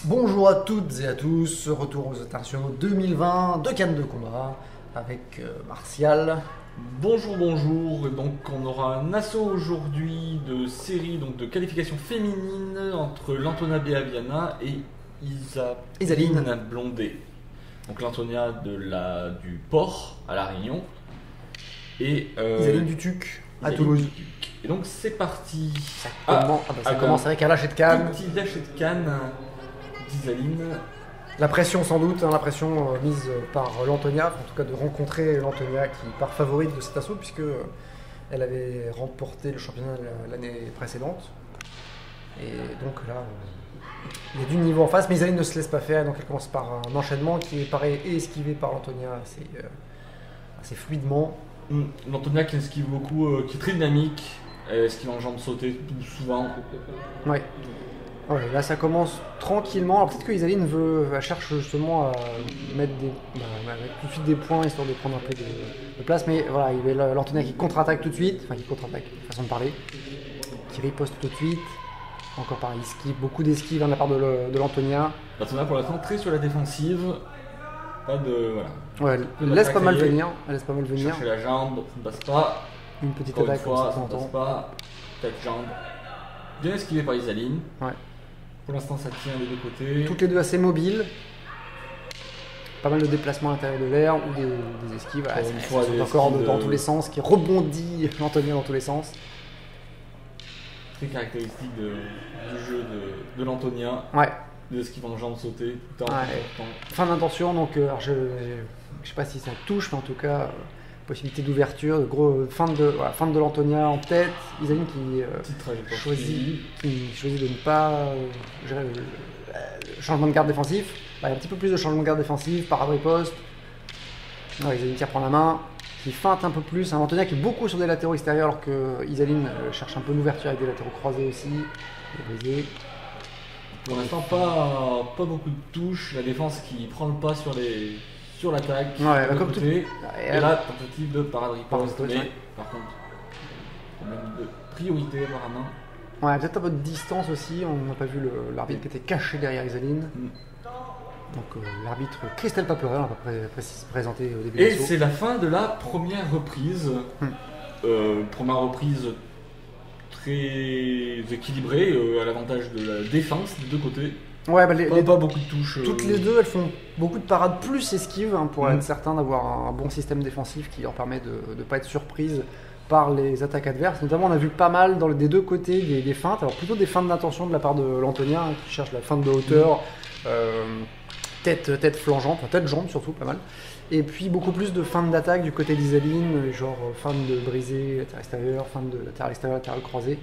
Bonjour à toutes et à tous, retour aux internationaux 2020 de Cannes de combat avec Martial. Bonjour, bonjour. Et donc on aura un assaut aujourd'hui de série donc de qualification féminine entre l'Antonia Beaviana et Isaline Blondet. Donc l'Antonia du Port à La Réunion et Isaline du Tuc à Toulouse. Et donc c'est parti. Ça commence avec un lâcher de canne. Petit lâcher de canne d'Isaline. La pression sans doute, la pression mise par l'Antonia, en tout cas de rencontrer l'Antonia qui part favorite de cet assaut puisque elle avait remporté le championnat l'année précédente. Et donc là, il y a du niveau en face, mais Isaline ne se laisse pas faire, donc elle commence par un enchaînement qui est pareil et esquivé par l'Antonia assez fluidement. L'Antonia qui esquive beaucoup, qui est très dynamique, elle esquive en jambes sautées souvent. Ouais. Ouais, là ça commence tranquillement. Alors peut-être que Isaline elle cherche justement à mettre tout de suite des points histoire de prendre un peu de place, mais voilà, il y avait l'Antonia qui contre-attaque tout de suite, enfin qui contre-attaque, façon de parler, qui riposte tout de suite. Encore pareil, beaucoup d'esquives de la part de l'Antonia. L'Antonia pour l'instant très sur la défensive, pas de voilà. Ouais, elle laisse pas mal venir. Chercher la jambe, ça ne passe pas. Une petite Encore attaque une fois, comme ça ne passe pas. Tête jambe. Bien esquivé par Isaline. Ouais. Pour l'instant, ça tient des deux côtés. Toutes les deux assez mobiles. Pas mal de déplacements à l'intérieur de l'air ou des esquives. Voilà, une fois, des encore esquives dans tous les sens, qui rebondit l'Antonia dans tous les sens. Très caractéristique du jeu de l'Antonia. Ouais. Des esquives en jambes sautées tout le temps. Ouais. Fin d'intention, donc je sais pas si ça touche, mais en tout cas, possibilité d'ouverture, fin de l'Antonia en tête. Isaline qui choisit de ne pas gérer le changement de garde défensif. Il y a un petit peu plus de changement de garde défensif, parade riposte. Isaline qui reprend la main, qui feinte un peu plus. Antonia qui est beaucoup sur des latéraux extérieurs alors que Isaline cherche un peu l'ouverture avec des latéraux croisés aussi. Brisé. Pour l'instant, pas beaucoup de touches. La défense qui prend le pas sur l'attaque. Ouais, comme tout. Et là, tentative de parade riposte. Mais par contre, problème de priorité apparemment. Ouais, peut-être un peu de distance aussi. On n'a pas vu l'arbitre qui était caché derrière Isaline. Donc l'arbitre Christelle Paperet, on va présenter au début de Et l'assaut. c'est la fin de la première reprise. Première reprise très équilibrée, à l'avantage de la défense des deux côtés. Ouais, pas beaucoup de touches. Toutes les deux, elles font beaucoup de parades plus esquives pour être certain d'avoir un bon système défensif qui leur permet de ne pas être surprise par les attaques adverses. Notamment, on a vu pas mal des deux côtés des feintes. Alors plutôt des feintes d'intention de la part de l'Antonia qui cherche la feinte de hauteur, tête flangeante, enfin tête jambe surtout, pas mal. Et puis beaucoup plus de feintes d'attaque du côté d'Isaline, genre feinte de brisé, latéral extérieur, feinte de latéral extérieur, latéral croisé.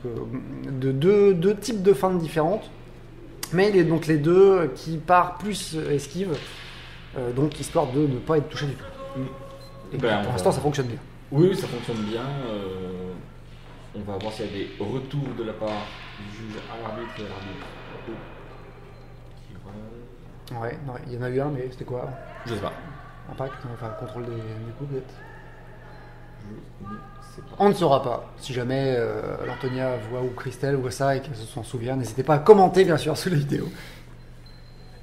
Donc, de deux types de feintes différentes. Mais il y a donc les deux qui partent plus esquive, donc histoire de ne pas être touché du tout. Et pour l'instant, ça fonctionne bien. Oui, ça fonctionne bien. On va voir s'il y a des retours de la part du juge à l'arbitre et à l'arbitre. Ouais, non, il y en a eu un, mais c'était quoi? Je sais pas. Impact, enfin contrôle des coups peut-être. Je sais pas. On ne saura pas. Si jamais l'Antonia voit ou Christelle voit ça et qu'elle s'en souvient, n'hésitez pas à commenter bien sûr sous la vidéo.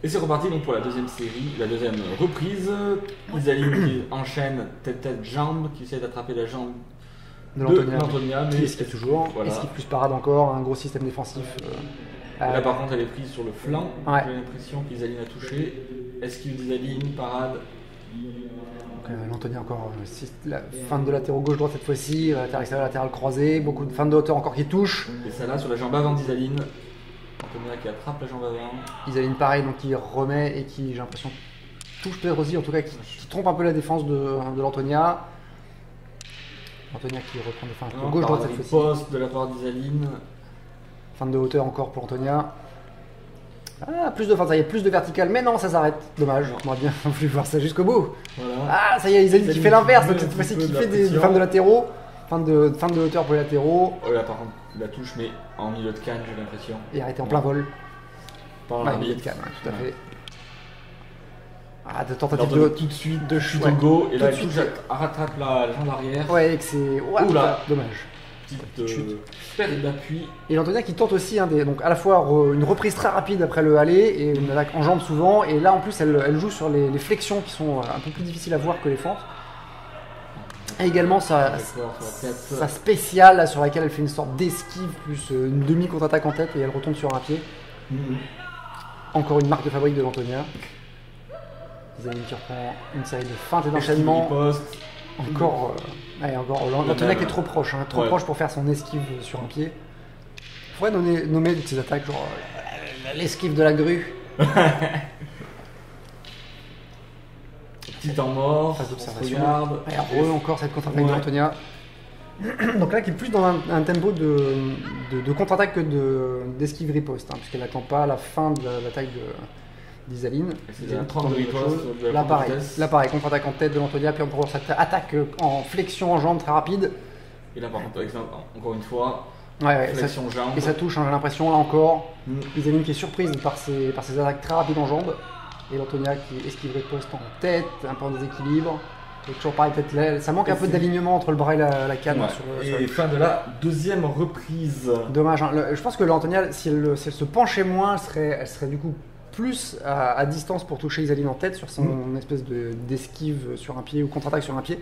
Et c'est reparti donc pour la deuxième série, la deuxième reprise. Isaline qui enchaîne tête-jambe, qui essaie d'attraper la jambe de l'Antonia, mais esquive toujours. Voilà. Esquive plus parade encore, un gros système défensif. Là par contre elle est prise sur le flanc, ouais. J'ai l'impression qu'Isaline a touché. Esquive d'Isaline, parade. L'Antonia encore, la feinte de latéraux gauche-droite cette fois-ci, latéral extérieur, latéral croisé, beaucoup de feintes de hauteur encore qui touchent. Et ça là sur la jambe avant d'Isaline. Antonia qui attrape la jambe avant. Isaline pareil, donc qui remet et qui, j'ai l'impression, touche peut-être aussi, en tout cas qui trompe un peu la défense de l'Antonia. L'Antonia qui reprend des feintes gauche-droite cette fois-ci. Poste de la part d'Isaline. Feinte de hauteur encore pour Antonia. Ah, plus de feintes, ça y est, plus de verticale, mais non, ça s'arrête. Dommage, on aurait bien voulu voir ça jusqu'au bout. Voilà. Ah, ça y est, Isaline qui fait l'inverse, donc cette fois-ci qui fait des feintes de latéraux. Feinte de hauteur pour les latéraux. Oh là par contre, la touche, mais en milieu de canne, j'ai l'impression. Et arrêté en plein vol. Par ouais, milieu de canne, tout à fait. Ah, de tentative tout de suite de chute au go, et là elle rattrape la jambe arrière. Ouais, et que c'est. Oula, dommage. petite chute. Perte d'appui. Et l'Antonia qui tente aussi donc à la fois une reprise très rapide après le aller et une attaque en jambes souvent. Et là en plus elle joue sur les flexions qui sont un peu plus difficiles à voir que les fentes. Et également sa spéciale là, sur laquelle elle fait une sorte d'esquive plus une demi contre-attaque en tête et elle retombe sur un pied. Encore une marque de fabrique de l'Antonia. Isaline qui reprend une série de feintes et d'enchaînements. Encore l'Antonia qui est trop proche, trop proche pour faire son esquive sur un pied. Il faudrait nommer ces attaques genre l'esquive de la grue. Petit temps mort, phase d'observation. Encore cette contre-attaque de l'Antonia. Donc là qui est plus dans un tempo de contre-attaque que d'esquive riposte, puisqu'elle n'attend pas la fin de l'attaque d'Isaline. Là pareil, contre-attaque en tête de l'Antonia, puis encore cette attaque en flexion en jambe très rapide. Et là par contre, encore une fois, flexion jambe. Et ça touche, j'ai l'impression, là encore. Isaline qui est surprise par ses attaques très rapides en jambe. Et l'Antonia qui esquive riposte en tête, un peu en déséquilibre. Et toujours pareil, peut-être ça manque un peu d'alignement entre le bras et la canne. Et fin de la deuxième reprise. Dommage, je pense que l'Antonia, si elle se penchait moins, elle serait du coup plus à distance pour toucher Isaline en tête sur son espèce d'esquive sur un pied ou contre-attaque sur un pied.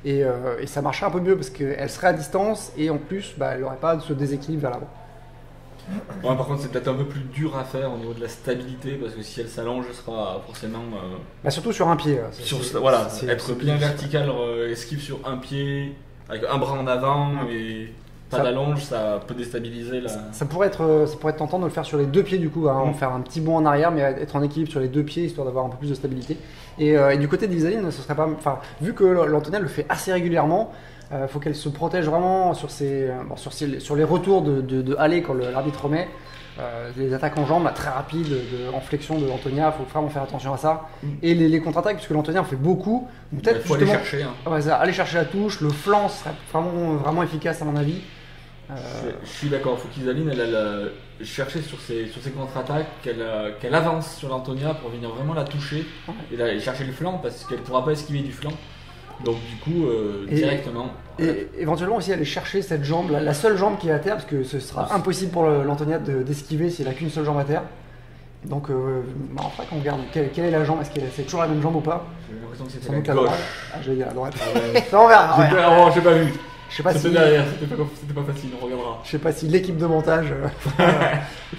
Et ça marcherait un peu mieux parce qu'elle serait à distance et en plus, elle n'aurait pas ce déséquilibre vers l'avant. Par contre, c'est peut-être un peu plus dur à faire au niveau de la stabilité parce que si elle s'allonge, elle sera forcément. Surtout sur un pied. Être bien vertical, esquive sur un pied, avec un bras en avant et pas d'allonge, ça peut déstabiliser la. Ça pourrait être tentant de le faire sur les deux pieds du coup, en faire un petit bond en arrière, mais être en équilibre sur les deux pieds histoire d'avoir un peu plus de stabilité. Et du côté d'Isaline, ce serait pas. Vu que l'Antonia le fait assez régulièrement. Faut qu'elle se protège vraiment sur les retours de aller quand l'arbitre remet. Les attaques en jambes très rapides en flexion de l'Antonia, il faut vraiment faire attention à ça. Et les contre-attaques, puisque l'Antonia en fait beaucoup. Peut-être faut aller chercher. Aller chercher la touche, le flanc serait vraiment efficace à mon avis. Je suis d'accord, il faut qu'Isaline elle chercher sur ses contre-attaques, qu'elle avance sur l'Antonia pour venir vraiment la toucher et chercher le flanc parce qu'elle ne pourra pas esquiver du flanc. Donc du coup, directement. Et éventuellement aussi aller chercher cette jambe, la seule jambe qui est à terre, parce que ce sera impossible pour l'Antonia d'esquiver s'il n'a qu'une seule jambe à terre. Donc après quand on regarde quelle est la jambe, est-ce que c'est toujours la même jambe ou pas? J'ai l'impression que c'était la gauche. Je vais dire à droite. On verra. J'ai pas vu. Je sais pas c'était si derrière, c'était pas facile, on regardera. Je sais pas si l'équipe de montage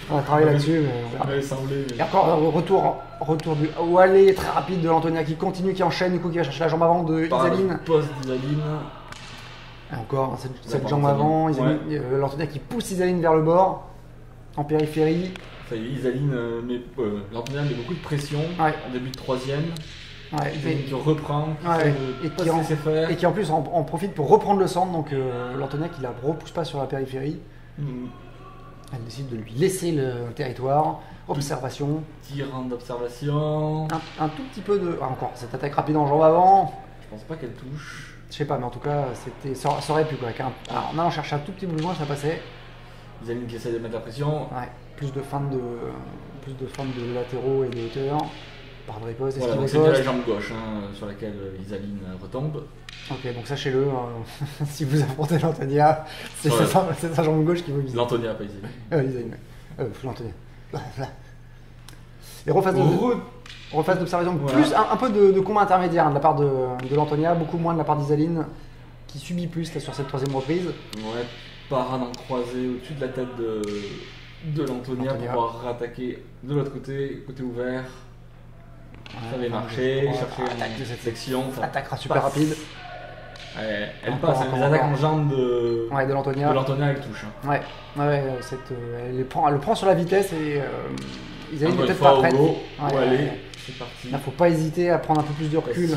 va travailler là-dessus, mais on verra. Et encore retour du aller très rapide de l'Antonia qui continue, qui enchaîne, du coup qui va chercher la jambe avant de Isaline. Poste d'Isaline. Encore cette jambe avant, l'Antonia qui pousse Isaline vers le bord, en périphérie. Ça y est, Isaline, l'Antonia met beaucoup de pression en début de troisième. Qui reprend, et qui en plus en profite pour reprendre le centre, donc l'Antonia qui la repousse pas sur la périphérie. Elle décide de lui laisser le territoire. Observation. Petit round d'observation. Un tout petit peu de. Encore cette attaque rapide en jambe avant. Je pense pas qu'elle touche. Je sais pas, mais en tout cas ça aurait pu quoi. Alors en allant chercher un tout petit mouvement, ça passait. Isaline qui essaie de mettre la pression. Plus de feintes de latéraux et de hauteur. Par de riposte, c'est la jambe gauche sur laquelle Isaline retombe. Ok, donc sachez-le, si vous affrontez l'Antonia, c'est sa jambe gauche qui vous vise. L'Antonia, pas Isaline. Isaline, l'Antonia. Et rephase d'observation, plus un peu de combat intermédiaire de la part de l'Antonia, beaucoup moins de la part d'Isaline, qui subit plus là, sur cette troisième reprise. Parade en croisé au-dessus de la tête de l'Antonia pour pouvoir rattaquer de l'autre côté ouvert. Ça avait marché, chercher attaque de cette section. Attaque super rapide. Elle passe, les attaques en jambes de l'Antonia. Elle touche. Elle le prend sur la vitesse et Isaline n'est peut-être pas prête. Allez, c'est parti. Là, faut pas hésiter à prendre un peu plus de recul.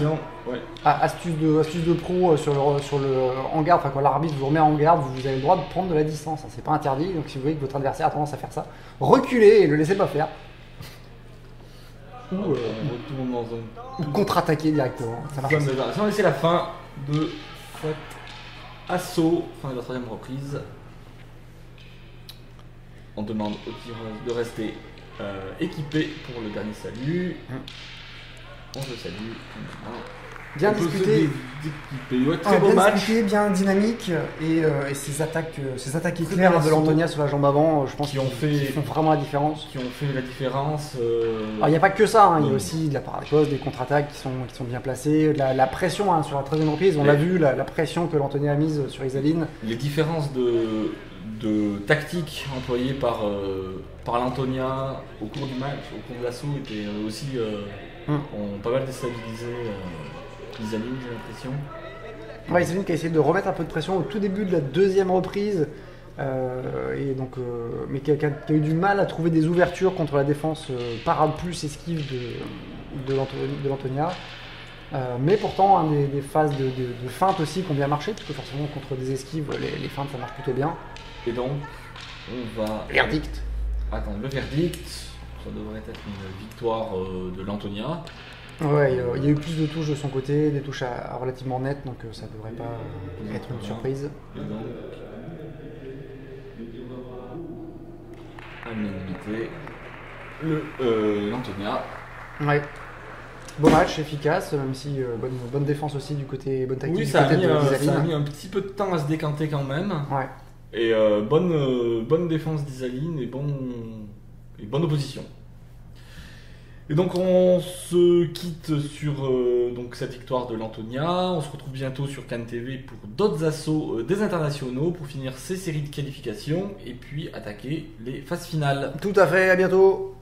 Astuce de pro sur le en garde, quand l'arbitre vous remet en garde, vous avez le droit de prendre de la distance. C'est pas interdit, donc si vous voyez que votre adversaire a tendance à faire ça, reculez et le laissez pas faire. Ou contre-attaquer directement. Ça marche. On laisse la fin de cet assaut, fin de la troisième reprise. On demande au tireur de rester équipé pour le dernier salut. On se salue. Bien disputé. Très beau match. Disputé, bien dynamique et ces attaques éclairs de l'Antonia sur la jambe avant, je pense qu'ils font vraiment la différence. Qui ont fait la différence. Alors il n'y a pas que ça, il y a aussi de la parade de poste, des contre-attaques qui sont bien placées, la pression sur la 13e reprise, on l'a vu, la pression que l'Antonia a mise sur Isaline. Les différences de tactique employées par l'Antonia au cours du match, au cours de l'assaut, étaient aussi ont pas mal déstabilisé Isaline, j'ai l'impression. Ouais, Isaline qui a essayé de remettre un peu de pression au tout début de la 2e reprise, mais qui a eu du mal à trouver des ouvertures contre la défense parade plus esquive de l'Antonia. Mais pourtant, des phases de feinte aussi qui ont bien marché, parce que forcément contre des esquives, les feintes ça marche plutôt bien. Et donc, on va... Verdict. Attends, le verdict, ça devrait être une victoire de l'Antonia. Ouais, il y a eu plus de touches de son côté, des touches relativement nettes, donc ça ne devrait pas être une surprise. Et donc, à l'unanimité, l'Antonia. Ouais. Beau match, efficace, même si bonne défense aussi du côté, bonne tactique. Oui, du ça côté a mis un petit peu de temps à se décanter quand même. Ouais. Et bonne défense d'Isaline et bonne opposition. Et donc on se quitte sur donc cette victoire de l'Antonia. On se retrouve bientôt sur Cannes TV pour d'autres assauts des internationaux pour finir ces séries de qualifications et puis attaquer les phases finales. Tout à fait, à bientôt.